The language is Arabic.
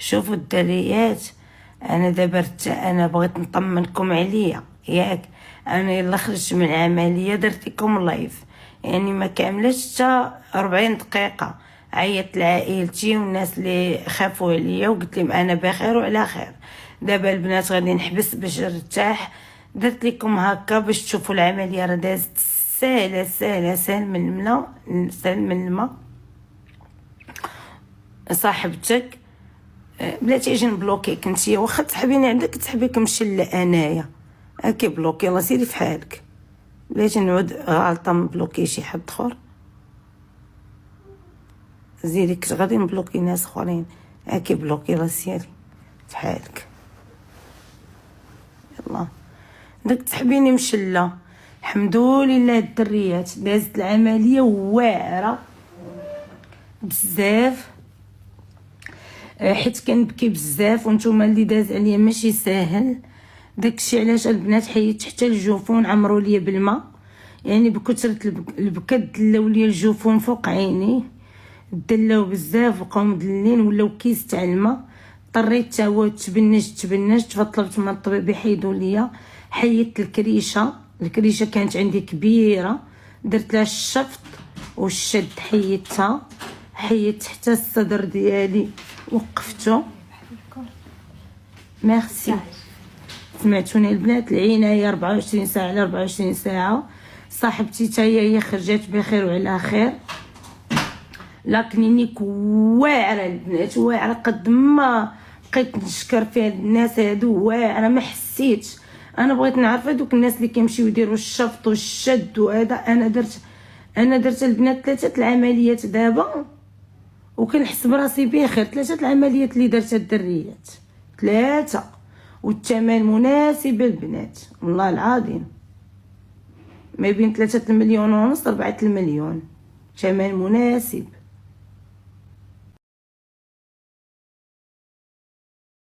شوفوا الدريات، انا دابا انا بغيت نطمنكم عليا ياك. انا يلا خرجت من العمليه درت لكم لايف، يعني ما كاملاش حتى 40 دقيقه. عيطت لعائلتي والناس اللي خافوا عليا وقلت لهم انا بخير وعلى خير. دابا البنات غادي نحبس باش نرتاح. درت لكم هكا باش تشوفوا العمليه راه دازت ساهله ساهله، سهل من الماء، سهل من الماء. صاحبتك بلا تيجي نبلوكيك نتيا، واخا تسحبيني عندك تسحبيك مشلة انايا هاكي بلوكي. يلا سيري فحالك، بلاتي نعود غالطه نبلوكي شي حد اخر. زيري كنت غادي نبلوكي ناس اخرين هاكي بلوكي. يلا سيري فحالك. يلا داك تسحبيني مشلة. الحمد لله الدريات دازت العمليه واعره بزاف، حيت كنبكي بزاف وانتم اللي داز عليا ماشي ساهل. داكشي علاش البنات حيدت حتى الجفون عمرو ليا بالماء، يعني بكثره البكا دلاو ليا الجفون فوق عيني، دلاو بزاف بقاو مدلين ولاو كيس تاع الماء. اضطريت تا هو تبنجت فطلبت من الطبيب يحيدوا ليا. حيدت الكريشه كانت عندي كبيره، درت لها الشفط والشد، حيدت حتى الصدر ديالي وقفتو. ميرسي. سمعتوني البنات، العنايه 24 ساعه على 24 ساعه. صاحبتي حتى هي خرجت بخير وعلى خير. لا كلينيك واعره البنات، واعره قد ما بقيت نشكر فيها الناس هادو، واعره ما حسيتش. انا بغيت نعرف هادوك الناس اللي كيمشيو يديروا الشفط والشد وهذا. انا درت البنات 3 العمليات دابا وكنحس براسي بخير. 3 العمليات اللي درتها الدريات 3، والثمن مناسب البنات والله العظيم، ما بين 3 المليون ونص 4 المليون، ثمن مناسب.